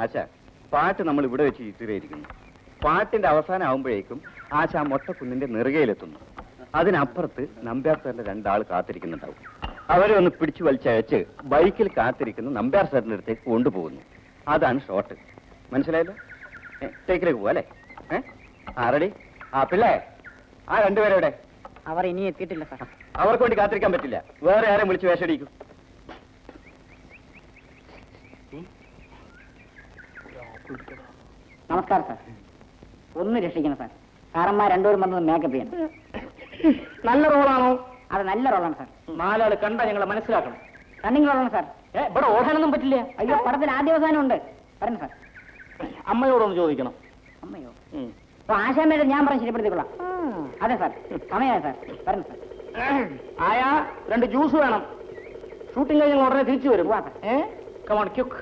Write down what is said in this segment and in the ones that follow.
ആശ, പാട്ട് നമ്മൾ ഇവിടെ വെച്ച് ചിത്രീകരിക്കുന്നു. പാട്ടിന്റെ അവസാനം ആവുമ്പോഴേക്കും ആശ ആ മൊട്ടക്കുന്നിന്റെ നെറുകയിലെത്തുന്നു. അതിനപ്പുറത്ത് നമ്പ്യാർ സാറിന്റെ 2 ആൾ കാത്തിരിക്കുന്നുണ്ടാവും. അവരെ ഒന്ന് പിടിച്ചു വലിച്ചയച്ച് ബൈക്കിൽ കാത്തിരിക്കുന്ന നമ്പ്യാർ സാറിന്റെ അടുത്തേക്ക് കൊണ്ടുപോകുന്നു. അതാണ് ഷോട്ട്. മനസ്സിലായല്ലോ? ടേക്കിലേക്ക് പോവാ അല്ലേ? റെഡി? പിള്ളേ, ആ 2 പേരെവിടെ? അവർ ഇനി എത്തിയിട്ടില്ല സാർ. അവർക്ക് വേണ്ടി കാത്തിരിക്കാൻ പറ്റില്ല. വേറെ ആരെയും വിളിച്ച് വേഷടിക്കും. നമസ്കാരം സാർ. ഒന്ന് രക്ഷിക്കണം സാർ. സാറന്മാർ 2 പേരും വന്നത് മേക്കപ്പ് ചെയ്യണം. നല്ല റോളാണോ? അത് നല്ല റോളാണ് സാർ. 4 ആള് കണ്ടാ ഞങ്ങളെ മനസ്സിലാക്കണം. റണ്ണിങ് റോളാണ് സാർ. ഇവിടെ ഓടാനൊന്നും പറ്റില്ല. അയ്യോ, പടത്തിൽ ആദ്യ അവസാനം ഉണ്ട്. പറഞ്ഞു സാർ. അമ്മയോടൊന്ന് ചോദിക്കണം. അമ്മയോ? അപ്പൊ ആശാമേടെ ഞാൻ പറഞ്ഞ് ശരിപ്പെടുത്തിക്കൊള്ളാം. അതെ സാർ, സമയമായി സാർ. പറഞ്ഞു സാർ. ആയാ 2 ജ്യൂസ് വേണം. ഷൂട്ടിംഗ് കഴിഞ്ഞ് ഉടനെ തിരിച്ചു വരും. Come on quick.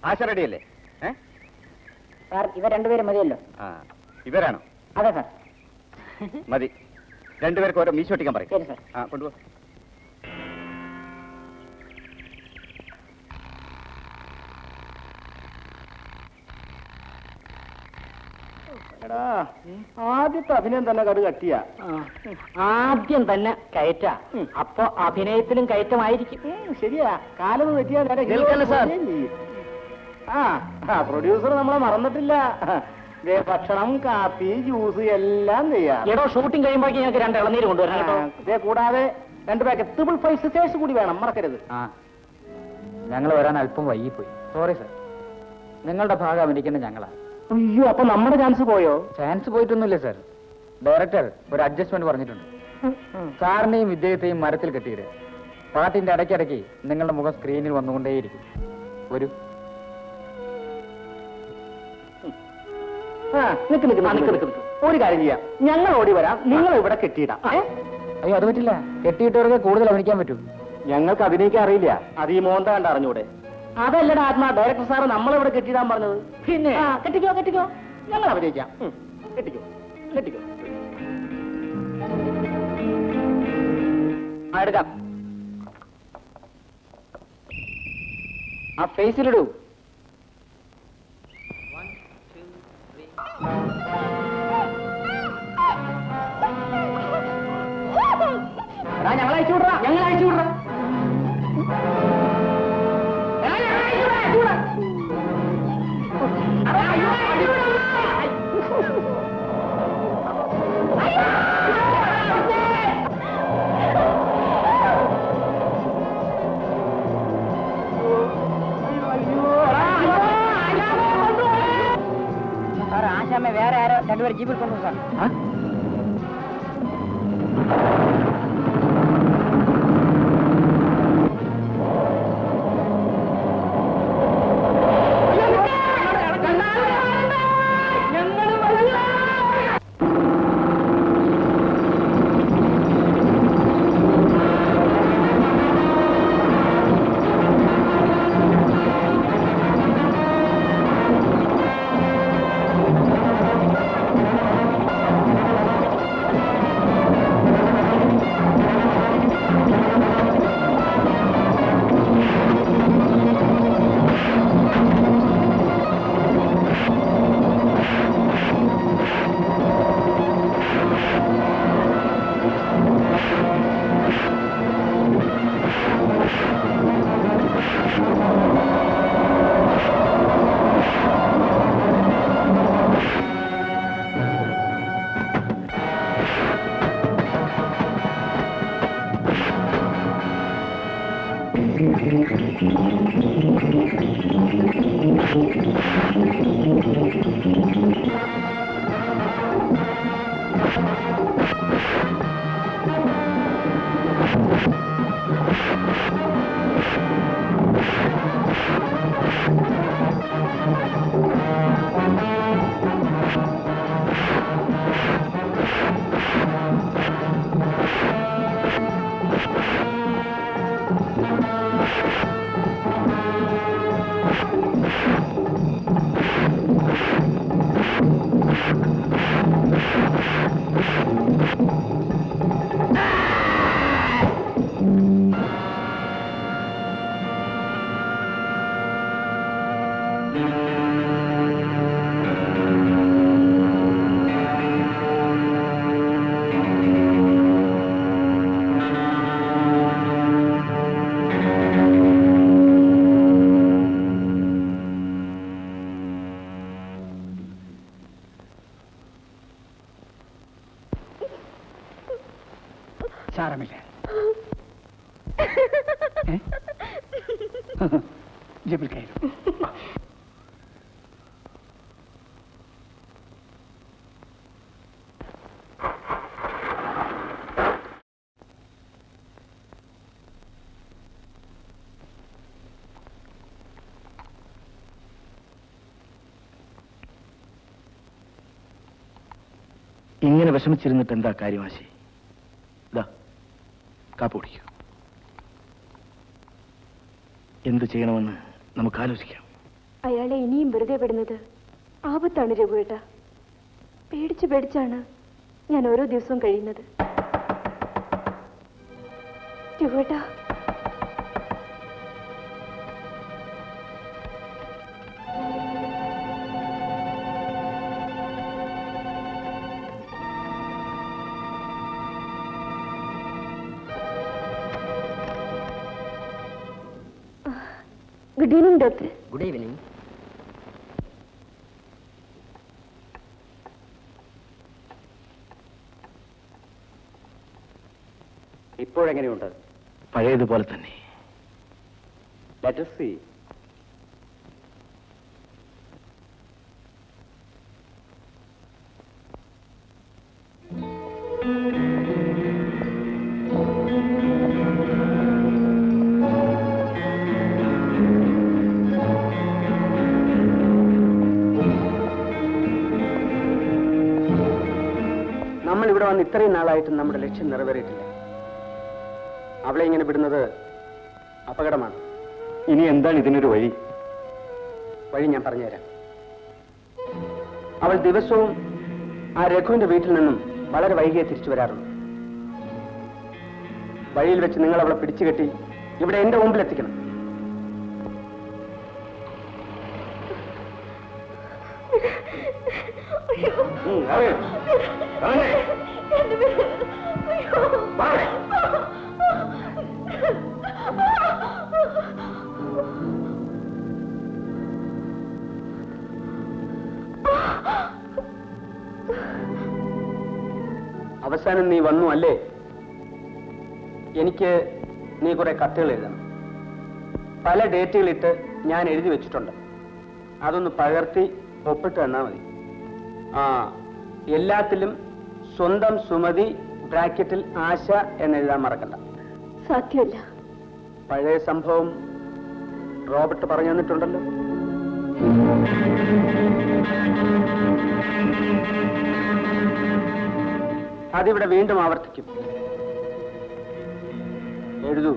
ആശ റെഡിയല്ലേ? സാർ, ഇവർ 2 പേരും മതിയല്ലോ. ഇവരാണോ? അതെ സാർ. മതി. 2 പേർക്ക് ഓരോ മീശ ഒട്ടിക്കാൻ പറയും. ശരി സാർ. കൊണ്ടുപോ. എടാ, ആദ്യത്തെ അഭിനയം തന്നെ കടു കട്ടിയ. ആദ്യം തന്നെ കയറ്റ. അപ്പൊ അഭിനയത്തിലും കയറ്റമായിരിക്കും. ശരിയാ. കാലം തെറ്റിയാ പ്രൊഡ്യൂസർ നമ്മളെ മറന്നിട്ടില്ല. ഭക്ഷണം, കാപ്പി, ജ്യൂസ് എല്ലാം ചെയ്യാം. എടോ, ഷൂട്ടിംഗ് കഴിയുമ്പോഴേക്കും ഞങ്ങൾക്ക് 2 ഇളനീര് കൊണ്ടുവരണം. ഇതേ കൂടാതെ 2 പാക്കറ്റ് ട്രിപ്പിൾ 5 സിസ്റ്റേഴ്സ് കൂടി വേണം, മറക്കരുത്. ഞങ്ങൾ വരാൻ അല്പം വൈകിപ്പോയി. Sorry sir. നിങ്ങളുടെ ഭാഗം അഭിനയിക്കേണ്ടത് ഞങ്ങളാ. അയ്യോ, അപ്പൊ നമ്മുടെ ചാൻസ് പോയോ? ചാൻസ് പോയിട്ടൊന്നുമില്ല സാർ. ഡയറക്ടർ ഒരു അഡ്ജസ്റ്റ്മെന്റ് പറഞ്ഞിട്ടുണ്ട്. സാറിനെയും ഇദ്ദേഹത്തെയും മരത്തിൽ കെട്ടിയിട്. പാട്ടിന്റെ ഇടയ്ക്കിടയ്ക്ക് നിങ്ങളുടെ മുഖം സ്ക്രീനിൽ വന്നുകൊണ്ടേയിരിക്കും. ഒരു ഒരു കാര്യം ചെയ്യാം, ഞങ്ങൾ ഓടി വരാം, നിങ്ങൾ ഇവിടെ കെട്ടിയിടാം. അയ്യോ, അത് പറ്റില്ല. കെട്ടിയിട്ടവർക്ക് കൂടുതൽ അഭിനയിക്കാൻ പറ്റും. ഞങ്ങൾക്ക് അഭിനയിക്കാൻ അറിയില്ല. അത് ഈ മോന്ത കണ്ട് അറിഞ്ഞൂടെ? അതല്ലടാ ആത്മാ, ഡയറക്ടർ സാറ് നമ്മളിവിടെ കെട്ടിയിടാൻ പറഞ്ഞത്. പിന്നെ കെട്ടിക്കോ കെട്ടിക്കോ, ഞങ്ങൾ അഭിനയിക്കാം. കെട്ടിക്കോ കെട്ടിക്കോ. എടുക്കാം. ആ ഫേസിലിടൂ. ഞങ്ങൾ അയച്ചു വിടറാ, ഞങ്ങൾ അയച്ചു വിടറാ. സാർ, ആശാമെ വേറെ ആരോ 2 പേര് ജീപ്പിൽ കൊണ്ടുപോകും സാർ. സാരമില്ല. ജബിൽ കയറും. ഇങ്ങനെ വിഷമിച്ചിരുന്നിട്ട് എന്താ കാര്യമാശി? ഇതാ കാപ്പ് കുടിക്കൂ. എന്ത് ചെയ്യണമെന്ന് നമുക്ക് ആലോചിക്കാം. അയാളെ ഇനിയും വെറുതെ വിടുന്നത് ആപത്താണ് രഘുവേട്ട. പേടിച്ച് പേടിച്ചാണ് ഞാൻ ഓരോ ദിവസവും കഴിയുന്നത്. രഘുവേട്ട, good evening doctor. Good evening. ഇപ്പോഴെങ്ങനെയുണ്ട്? പഴയതുപോലെ തന്നെ. Let us see. നമ്മൾ ഇവിടെ വന്ന് ഇത്രയും നാളായിട്ടും നമ്മുടെ ലക്ഷ്യം നിറവേറിയിട്ടില്ല. അവളെ ഇങ്ങനെ വിടുന്നത് അപകടമാണ്. ഇനി എന്താണ് ഇതിനൊരു വഴി? വഴി ഞാൻ പറഞ്ഞുതരാം. അവൾ ദിവസവും ആ രഘുവിന്റെ വീട്ടിൽ നിന്നും വളരെ വൈകിയെ തിരിച്ചു വരാറുണ്ട്. വഴിയിൽ വെച്ച് നിങ്ങൾ അവളെ പിടിച്ചു കെട്ടി ഇവിടെ എന്റെ മുമ്പിൽ എത്തിക്കണം. അവസാനം നീ വന്നു അല്ലേ? എനിക്ക് നീ കുറെ കത്തുകൾ എഴുതണം. പല ഡേറ്റുകളിട്ട് ഞാൻ എഴുതി വെച്ചിട്ടുണ്ട്. അതൊന്ന് പകർത്തി ഒപ്പിട്ട് തന്നാ മതി. എല്ലാത്തിലും സ്വന്തം സുമതി ബ്രാക്കറ്റിൽ ആശ എന്നെഴുതാൻ മറക്കണ്ട. സാധ്യമല്ല. പഴയ സംഭവം റോബർട്ട് പറഞ്ഞു തന്നിട്ടുണ്ടല്ലോ. അതിവിടെ വീണ്ടും ആവർത്തിക്കും. എഴുതൂ.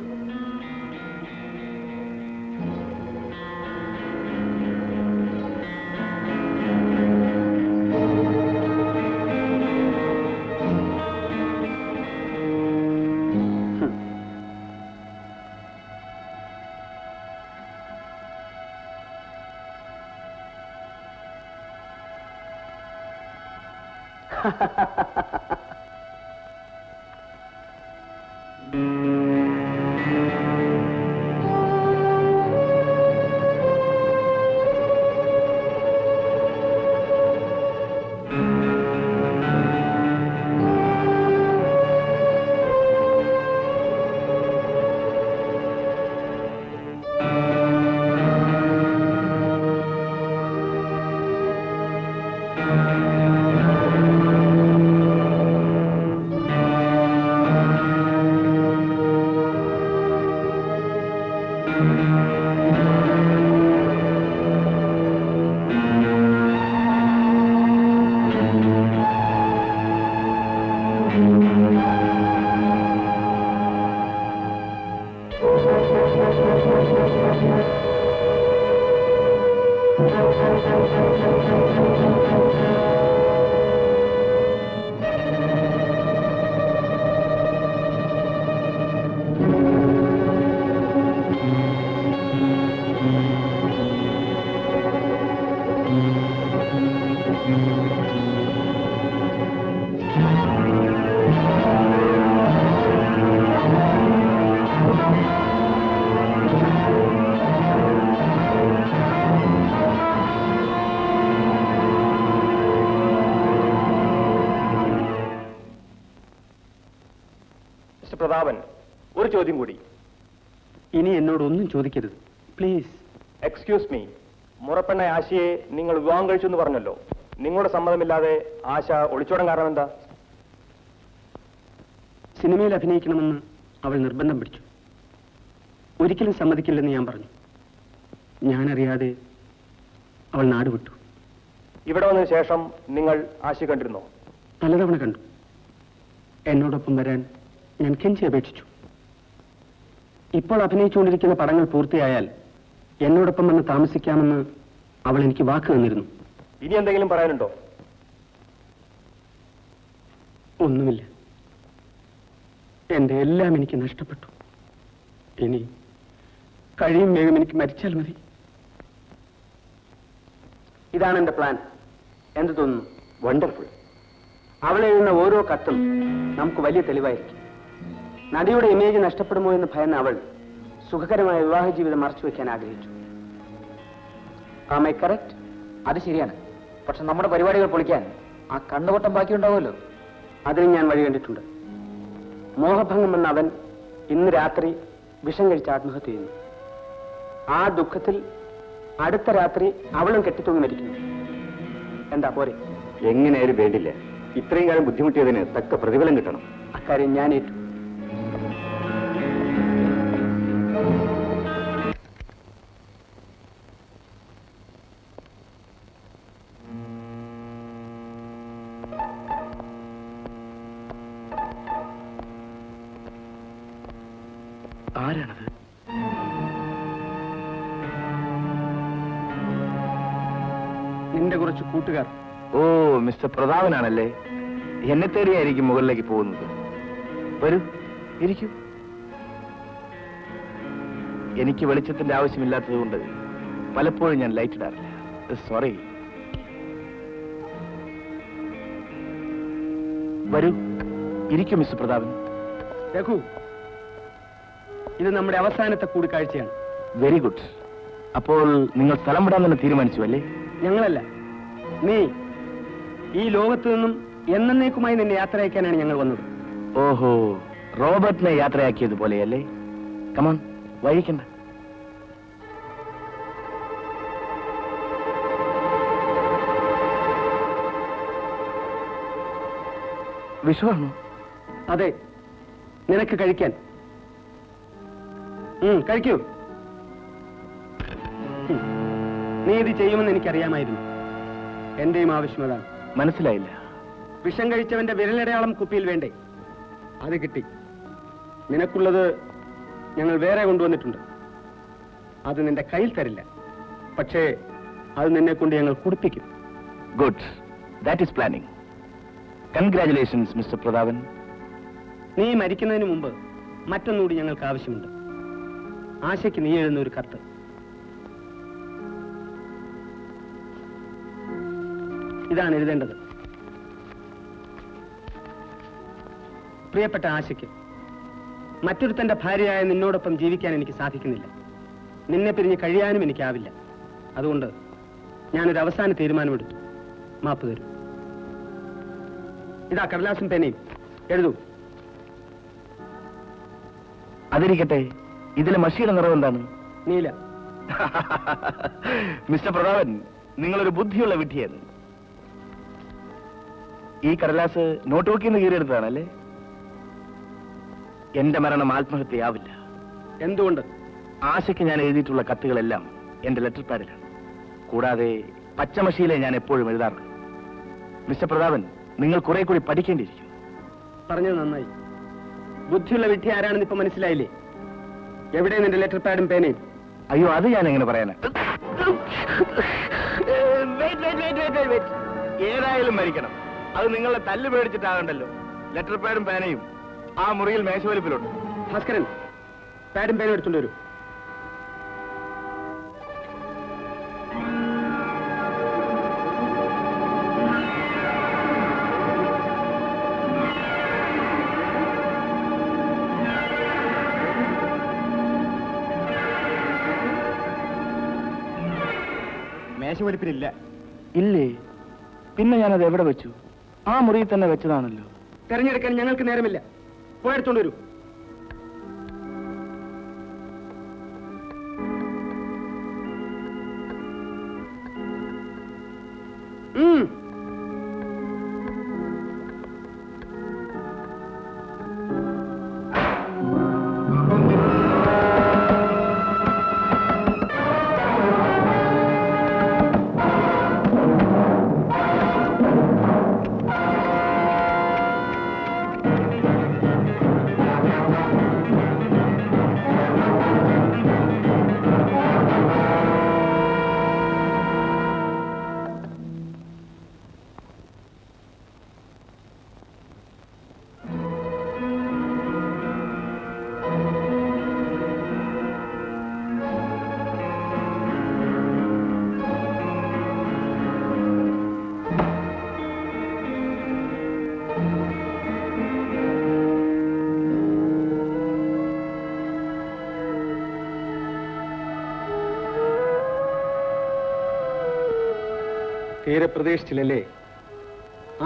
ചോദ്യം കൂടി. ഇനി എന്നോടൊന്നും ചോദിക്കരുത് പ്ലീസ്. എക്സ്ക്യൂസ് മീ, മുറപ്പെണ്ണ ആശയെ നിങ്ങൾ വിവാഹം കഴിച്ചു എന്ന് പറഞ്ഞല്ലോ. നിങ്ങളുടെ സമ്മതമില്ലാതെ ആശ ഒളിച്ചോടാൻ കാരണം എന്താ? സിനിമയിൽ അഭിനയിക്കണമെന്ന് അവൾ നിർബന്ധം പിടിച്ചു. ഒരിക്കലും സമ്മതിക്കില്ലെന്ന് ഞാൻ പറഞ്ഞു. ഞാനറിയാതെ അവൾ നാട് വിട്ടു. ഇവിടെ വന്നതിന് ശേഷം നിങ്ങൾ ആശയെ കണ്ടിരുന്നോ? പലതവണ കണ്ടു. എന്നോടൊപ്പം വരാൻ ഞാൻ കെഞ്ചി അപേക്ഷിച്ചു. ഇപ്പോൾ അഭിനയിച്ചുകൊണ്ടിരിക്കുന്ന പടങ്ങൾ പൂർത്തിയായാൽ എന്നോടൊപ്പം വന്ന് താമസിക്കാമെന്ന് അവൾ എനിക്ക് വാക്ക് തന്നിരുന്നു. ഇനി എന്തെങ്കിലും പറയാനുണ്ടോ? ഒന്നുമില്ല. എന്റെ എല്ലാം എനിക്ക് നഷ്ടപ്പെട്ടു. ഇനി കഴിയും വേഗം എനിക്ക് മരിച്ചാൽ മതി. ഇതാണ് എന്റെ പ്ലാൻ. എന്ത് തോന്നുന്നു? വണ്ടർഫുൾ. അവൾ എഴുതുന്ന ഓരോ കത്തും നമുക്ക് വലിയ തെളിവായിരിക്കും. നടിയുടെ ഇമേജ് നഷ്ടപ്പെടുമോ എന്ന് ഭയന്ന അവൾ സുഖകരമായ വിവാഹ ജീവിതം മറച്ചുവെക്കാൻ ആഗ്രഹിച്ചു. കറക്റ്റ്? അത് ശരിയാണ്. പക്ഷെ നമ്മുടെ പരിപാടികൾ പൊളിക്കാൻ ആ കണ്ണുകൊട്ടം ബാക്കിയുണ്ടാവുമല്ലോ. അതിന് ഞാൻ വഴി കണ്ടിട്ടുണ്ട്. മോഹഭംഗം എന്ന അവൻ ഇന്ന് രാത്രി വിഷം കഴിച്ച് ആത്മഹത്യ ചെയ്യുന്നു. ആ ദുഃഖത്തിൽ അടുത്ത രാത്രി അവളും കെട്ടിത്തൂങ്ങി മരിക്കുന്നു. എന്താ പോരെ? എങ്ങനെയായാലും വേണ്ടില്ല. ഇത്രയും കാലം ബുദ്ധിമുട്ടിയതിന് തക്ക പ്രതിഫലം കിട്ടണം. അക്കാര്യം ഞാൻ ഏറ്റു. ആരാണത്? നിന്റെ കുറച്ച് കൂട്ടുകാർ. ഓ, മിസ്റ്റർ പ്രതാപനാണല്ലേ. എന്നെ തേടിയായിരിക്കും മുകളിലേക്ക് പോകുന്നത്. വരൂ, ഇരിക്കൂ. എനിക്ക് വെളിച്ചത്തിന്റെ ആവശ്യമില്ലാത്തതുകൊണ്ട് പലപ്പോഴും ഞാൻ ലൈറ്റ് ഇടാറില്ല. സോറി. വരൂ, ഇരിക്കൂ മിസ്റ്റർ പ്രതാപൻ. രഘു, ഇത് നമ്മുടെ അവസാനത്തെ കൂടിക്കാഴ്ചയാണ്. Very good. അപ്പോൾ നിങ്ങൾ സ്ഥലം വിടാൻ തന്നെ തീരുമാനിച്ചു അല്ലേ? ഞങ്ങളല്ല, നീ. ഈ ലോകത്തു നിന്നും എന്നേക്കുമായി നിന്നെ യാത്ര അയക്കാനാണ് ഞങ്ങൾ വന്നത്. ഓഹോ, റോബർട്ടിനെ യാത്രയാക്കിയതുപോലെയല്ലേ? കമോൺ, വഴിക്കണ്ട. വിഷമാണോ? അതെ, നിനക്ക് കഴിക്കാൻ. കഴിക്കൂ. നീ ഇത് ചെയ്യുമെന്ന് എനിക്കറിയാമായിരുന്നു. എന്റെയും ആവശ്യം അതാണ്. മനസ്സിലായില്ല. വിഷം കഴിച്ചവന്റെ വിരലടയാളം കുപ്പിയിൽ വേണ്ടേ? അത് കിട്ടി. നിനക്കുള്ളത് ഞങ്ങൾ വേറെ കൊണ്ടുവന്നിട്ടുണ്ട്. അത് നിന്റെ കയ്യിൽ തരില്ല. പക്ഷേ അത് നിന്നെ കൊണ്ട് ഞങ്ങൾ കുടിപ്പിക്കും. Good. That is planning. Congratulations mister Prathapan. നീ മരിക്കുന്നതിന് മുമ്പ് മറ്റൊന്നുകൂടി ഞങ്ങൾക്ക് ആവശ്യമുണ്ട്. ആശയ്ക്ക് നീ എഴുതുന്ന ഒരു കത്ത്. ഇതാണ് എഴുതേണ്ടത്. പ്രിയപ്പെട്ട ആശയ്ക്ക്, മറ്റൊരുത്തന്റെ ഭാര്യയായ നിന്നോടൊപ്പം ജീവിക്കാൻ എനിക്ക് സാധിക്കുന്നില്ല. നിന്നെ പിരിഞ്ഞ് കഴിയാനും എനിക്കാവില്ല. അതുകൊണ്ട് ഞാനൊരു അവസാന തീരുമാനമെടുത്തു. മാപ്പ് തരൂ. ഇതാ കടലാസും പേനയും. എഴുതൂ. അതിരിക്കട്ടെ, ഇതിലെ മഷിയുടെ നിറം എന്താണ്? നീല. മിസ്റ്റർ പ്രതാപൻ, നിങ്ങളൊരു ബുദ്ധിയുള്ള വിഡ്ഢിയാണ്. ഈ കടലാസ് നോട്ട് ബുക്കിൽ നിന്ന് കീറിയെടുത്തതാണല്ലേ? എന്റെ മരണം ആത്മഹത്യയാവില്ല. എന്തുകൊണ്ട്? ആശയ്ക്ക് ഞാൻ എഴുതിയിട്ടുള്ള കത്തുകളെല്ലാം എന്റെ ലെറ്റർ പാഡിലാണ്. കൂടാതെ പച്ചമഷിയിലെ ഞാൻ എപ്പോഴും എഴുതാറുണ്ട്. മിസ്റ്റർ പ്രതാപൻ, നിങ്ങൾ കുറെ കൂടി പഠിക്കേണ്ടിയിരിക്കും. പറഞ്ഞത് നന്നായി. ബുദ്ധിയുള്ള വിഡ്ഢി ആരാണെന്ന് ഇപ്പൊ മനസ്സിലായില്ലേ? എവിടെ നിന്റെ ലെറ്റർ പാഡും പേനയും? അയ്യോ, അത് ഞാൻ എങ്ങനെ പറയാനാ? ഏതായാലും മരിക്കണം. അത് നിങ്ങളെ തല്ല് പേടിച്ചിട്ടാകണ്ടല്ലോ. ലെറ്റർ പാഡും പേനയും ആ മുറിയിൽ മേശവലിപ്പിലുണ്ട്. ഭാസ്കരൻ, പാഡും പേനയും എടുത്തുകൊണ്ട് വരൂ. മേശവലിപ്പിലില്ല. ഇല്ലേ? പിന്നെ ഞാനത് എവിടെ വെച്ചു? ആ മുറിയിൽ തന്നെ വെച്ചതാണല്ലോ. തെരഞ്ഞെടുക്കാൻ ഞങ്ങൾക്ക് നേരമില്ല. പോയെടുത്തോണ്ട് വരൂ. തീരെ പ്രതീക്ഷിച്ചില്ലല്ലേ?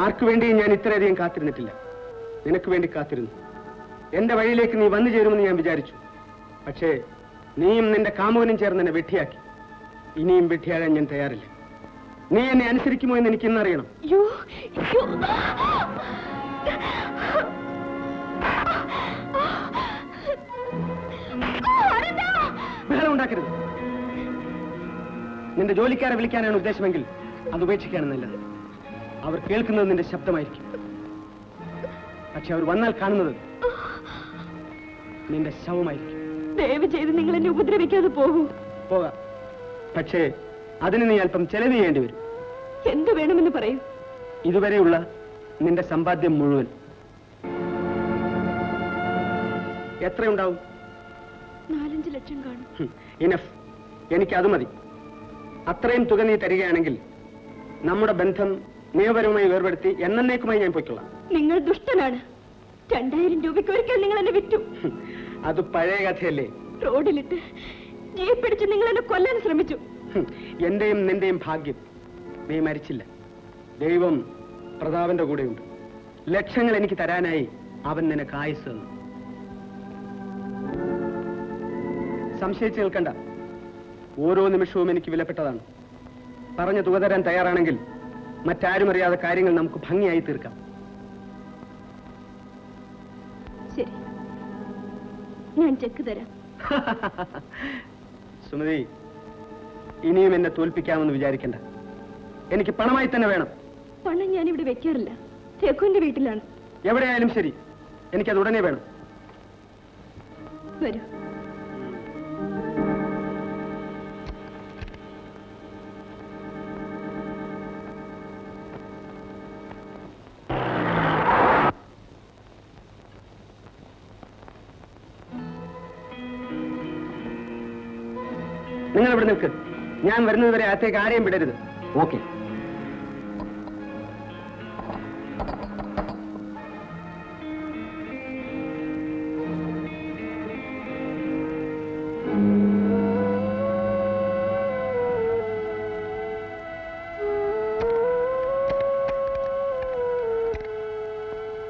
ആർക്കു വേണ്ടിയും ഞാൻ ഇത്രയധികം കാത്തിരുന്നിട്ടില്ല. നിനക്ക് വേണ്ടി കാത്തിരുന്നു. എന്റെ വഴിയിലേക്ക് നീ വന്നു ചേരുമെന്ന് ഞാൻ വിചാരിച്ചു. പക്ഷേ നീയും നിന്റെ കാമുകനും ചേർന്ന് എന്നെ വെട്ടിയാക്കി. ഇനിയും വെട്ടിയാകാൻ ഞാൻ തയ്യാറില്ല. നീ എന്നെ അനുസരിക്കുമോ എന്ന് എനിക്ക് ഇന്നറിയണം. ബഹളം ഉണ്ടാക്കരുത്. നിന്റെ ജോലിക്കാരെ വിളിക്കാനാണ് ഉദ്ദേശമെങ്കിൽ അത് ഉപേക്ഷിക്കാണ് നല്ലത്. അവർ കേൾക്കുന്നത് നിന്റെ ശബ്ദമായിരിക്കും. പക്ഷെ അവർ വന്നാൽ കാണുന്നത് നിന്റെ ശവമായിരിക്കും. ദയവ് ചെയ്ത് നിങ്ങൾ എന്നെ ഉപദ്രവിക്കാതെ പോകൂ. പോകാം. പക്ഷേ അതിന് നീ അല്പം ചെലവ് ചെയ്യേണ്ടി വരും. എന്ത് വേണമെന്ന് പറയൂ. ഇതുവരെയുള്ള നിന്റെ സമ്പാദ്യം മുഴുവൻ. എത്രയുണ്ടാവും? 4-5 ലക്ഷം കാണും. ഇനഫ്. എനിക്കത് മതി. അത്രയും തുക നീ തരികയാണെങ്കിൽ നമ്മുടെ ബന്ധം നിയമപരമായി വേർപെടുത്തി എന്നേക്കുമായി ഞാൻ പൊയ്ക്കൊള്ളാം. നിങ്ങൾ ദുഷ്ടനാണ്. 2000 രൂപയ്ക്ക് ഒരിക്കൽ നിങ്ങൾ എന്നെ വിറ്റു. അത് പഴയ കഥയല്ലേ? റോഡിലിട്ട് ജീപ്പ് പിടിച്ച് നിങ്ങൾ എന്നെ കൊല്ലാൻ ശ്രമിച്ചു. എന്റെയും നിന്റെയും ഭാഗ്യം, നീ മരിച്ചില്ല. ദൈവം പ്രതാപന്റെ കൂടെയുണ്ട്. ലക്ഷങ്ങൾ എനിക്ക് തരാനായി അവൻ നിനക്ക് ആയുസ് തന്നു. സംശയിച്ചു നിൽക്കണ്ട. ഓരോ നിമിഷവും എനിക്ക് വിലപ്പെട്ടതാണ്. പറഞ്ഞ തുക തരാൻ തയ്യാറാണെങ്കിൽ മറ്റാരും അറിയാതെ കാര്യങ്ങൾ നമുക്ക് ഭംഗിയായി തീർക്കാം. ശരി, ഞാൻ ചെക്ക് തരാം. സുമതി, ഇനിയും എന്നെ തോൽപ്പിക്കാമെന്ന് വിചാരിക്കണ്ട. എനിക്ക് പണമായി തന്നെ വേണം. പണം ഞാൻ ഇവിടെ വെക്കാറില്ല. രഘുവിന്റെ വീട്ടിലാണ്. എവിടെയായാലും ശരി, എനിക്കത് ഉടനെ വേണം. വരൂ. നിങ്ങൾ ഇവിടെ നിൽക്ക്. ഞാൻ വരുന്നത് വരെ അകത്തേക്ക് ആരെയും വിടരുത്. ഓക്കെ.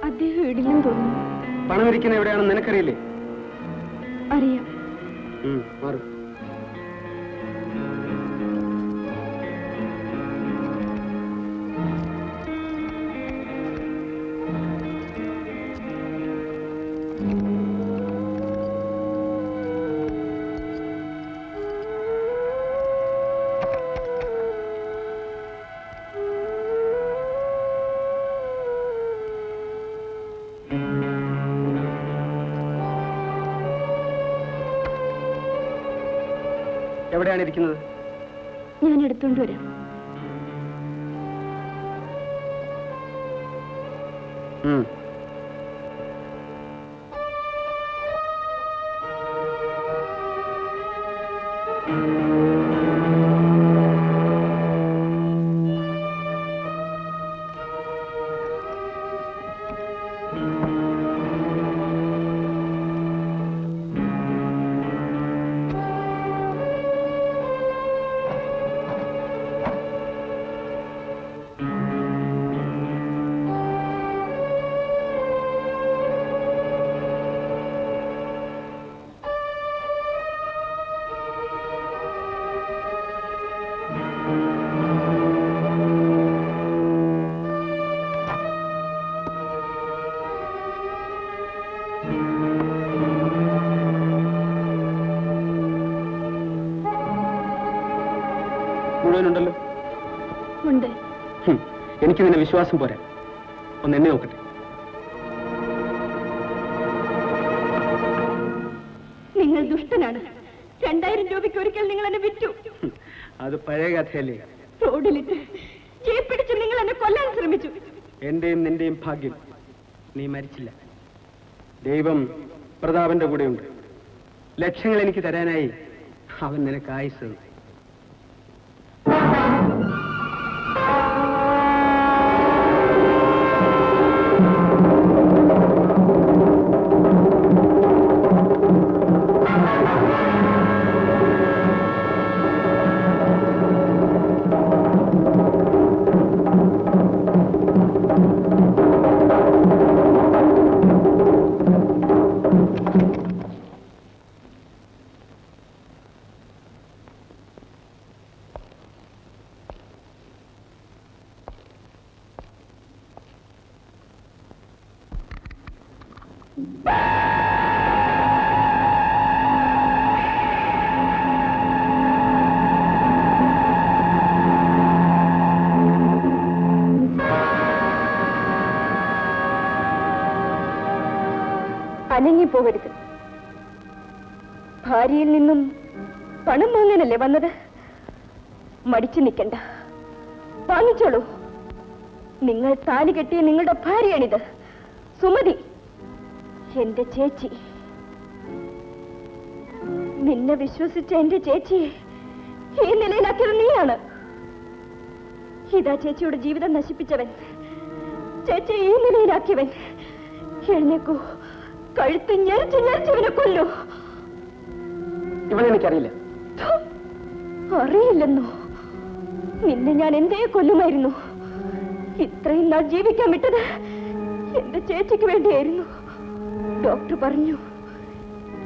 അദ്ദേഹം ഇടില്ലെന്ന് തോന്നുന്നു. പണം ഇരിക്കുന്ന എവിടെയാണെന്ന് നിനക്കറിയില്ലേ? അറിയാം. മാറും. എവിടെയാണ് ഇരിക്കുന്നത്? ഞാൻ എടുത്തോണ്ട് വരാം. മുഴുവനുണ്ടല്ലോ. ഉണ്ട്. എനിക്ക് നിന്നെ വിശ്വാസം പോരാ. ഒന്ന് എന്നെ നോക്കട്ടെ. നിങ്ങൾ ദുഷ്ടനാണ്. 2000 രൂപയ്ക്ക് ഒരിക്കൽ നിങ്ങൾ എന്നെ വിറ്റു. അത് പഴയ കഥയല്ലേ. റോഡിലിട്ട് പിടിച്ച് നിങ്ങൾ എന്നെ കൊല്ലാൻ ശ്രമിച്ചു. എന്റെയും നിന്റെയും ഭാഗ്യം, നീ മരിച്ചില്ല. ദൈവം പ്രതാപന്റെ കൂടെയുണ്ട്. ലക്ഷങ്ങൾ എനിക്ക് തരാനായി അവൻ നിനക്ക് ആയുസ് തന്നു. അനങ്ങിപ്പോകരുത്. ഭാര്യയിൽ നിന്നും പണം വാങ്ങാനല്ലേ വന്നത്? മടിച്ചു നിൽക്കണ്ട, വാങ്ങിച്ചോളൂ. നിങ്ങൾ താലി കെട്ടിയ നിങ്ങളുടെ ഭാര്യയാണിത്, സുമതി, എന്റെ ചേച്ചി. നിന്നെ വിശ്വസിച്ച എന്റെ ചേച്ചിയെ ഈ നിലയിലാക്കിയത് നീയാണ്. ഇതാ ചേച്ചിയുടെ ജീവിതം നശിപ്പിച്ചവൻ, ചേച്ചി ഈ നിലയിലാക്കിയവൻ. എഴുന്നേക്കൂ, കഴുത്ത് ഞെരിച്ച് ഞെരിച്ചവനെ കൊല്ലൂ. ഇവളെ എനിക്കറിയില്ല. അറിയില്ലെന്നോ? നിന്നെ ഞാൻ എന്തേ കൊല്ലുമായിരുന്നു. ഇത്രയും നാൾ ജീവിക്കാൻ വിട്ടത് എന്റെ ചേച്ചിക്ക് വേണ്ടിയായിരുന്നു. ഡോക്ടർ പറഞ്ഞു,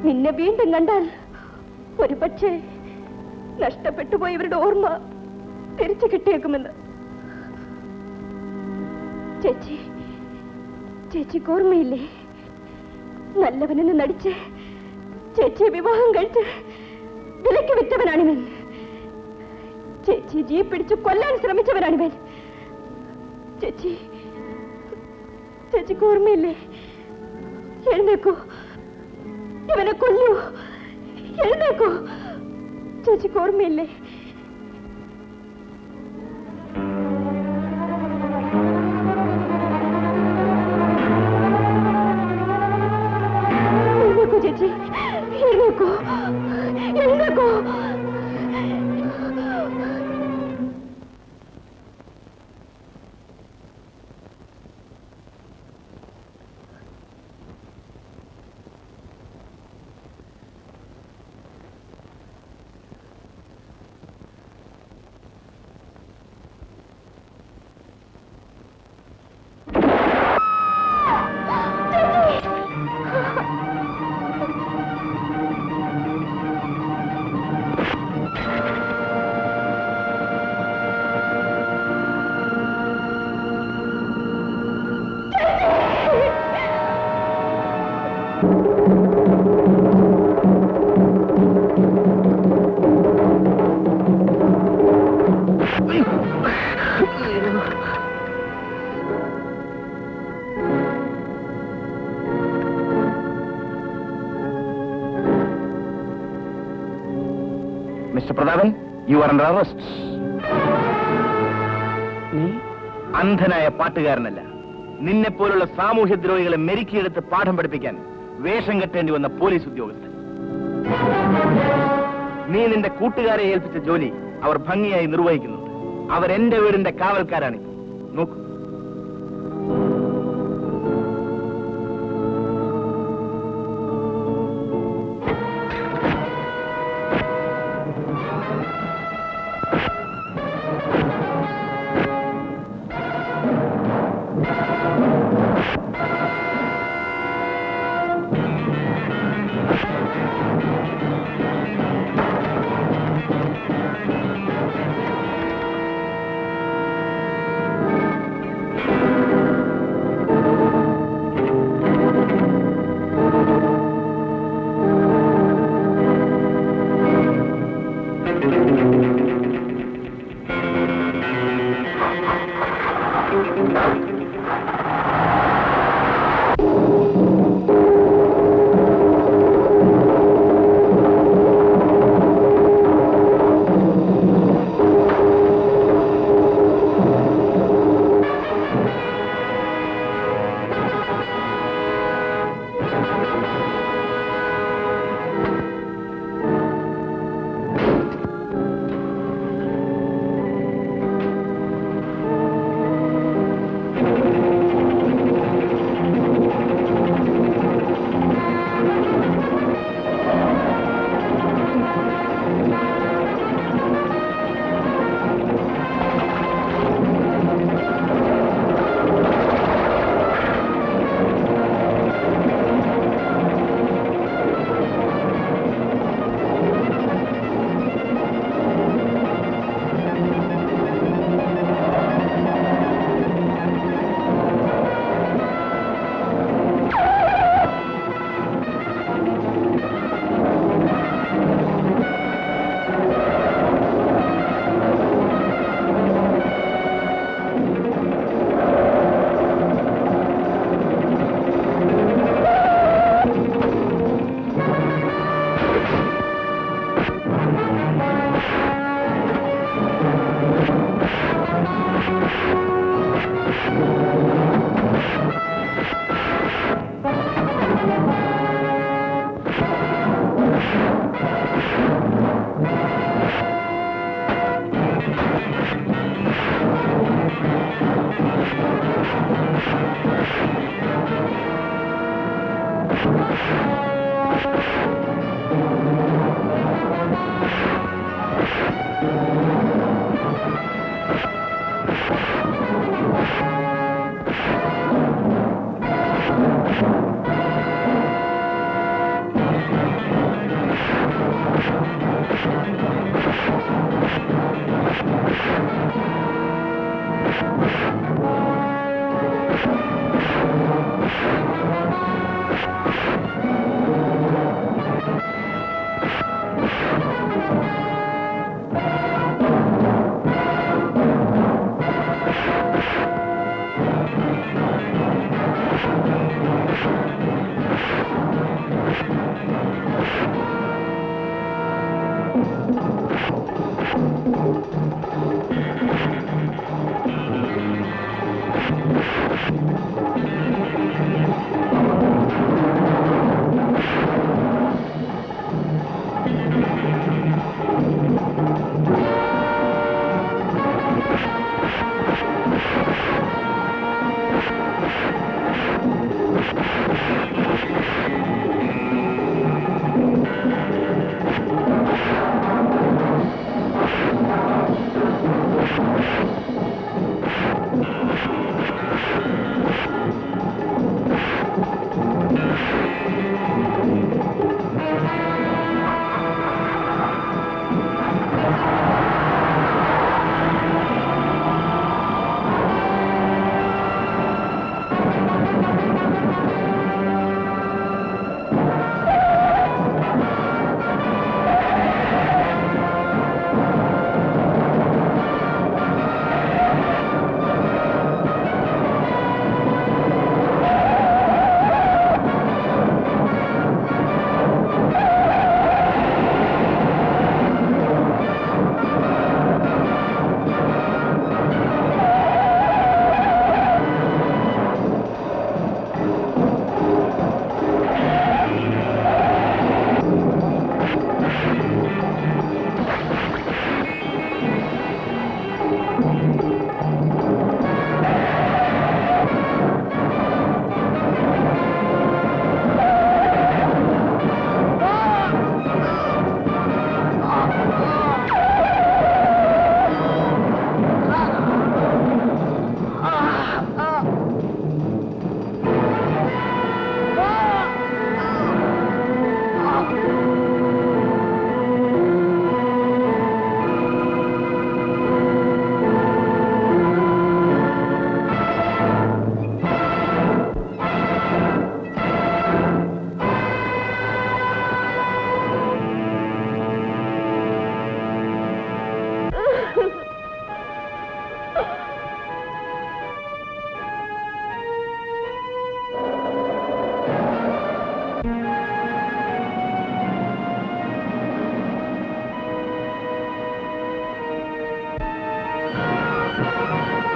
നിന്നെ വീണ്ടും കണ്ടാൽ ഒരു പക്ഷേ നഷ്ടപ്പെട്ടു പോയവരുടെ ഓർമ്മ തിരിച്ചു കിട്ടിയേക്കുമെന്ന്. ചേച്ചി, ചേച്ചിക്ക് ഓർമ്മയില്ലേ? നല്ലവനെന്ന് നടിച്ച് ചേച്ചിയെ വിവാഹം കഴിച്ച് വിലക്ക് വിറ്റവനാണിവൻ. ചേച്ചി ജീപ്പ് പിടിച്ച് കൊല്ലാൻ ശ്രമിച്ചവനാണിവൻ. ചേച്ചി, ചേച്ചിക്ക് ഓർമ്മയില്ലേ? എഴുന്നേക്കൂ, ഇവനെ കൊല്ലൂ. എഴുന്നേക്കൂ, ചേച്ചിക്ക് ഓർമ്മയില്ലേ? എഴുന്നേക്കൂ ചേച്ചി, എഴുന്നേക്കൂ, എഴുന്നേക്കൂ. Mister Prathapan, you are under arrest. അന്ധനായ പാട്ടുകാരനല്ല, നിന്നെപ്പോലുള്ള സാമൂഹ്യദ്രോഹികളെ മെരുക്കിയെടുത്ത് പാഠം പഠിപ്പിക്കാൻ വേഷം കെട്ടേണ്ടി വന്ന പോലീസ് ഉദ്യോഗസ്ഥൻ. നീ നിന്റെ കൂട്ടുകാരെ ഏൽപ്പിച്ച ജോലി അവർ ഭംഗിയായി നിർവഹിക്കുന്നുണ്ട്. അവരെന്റെ വീടിന്റെ കാവൽക്കാരാണ്. നോക്കൂ.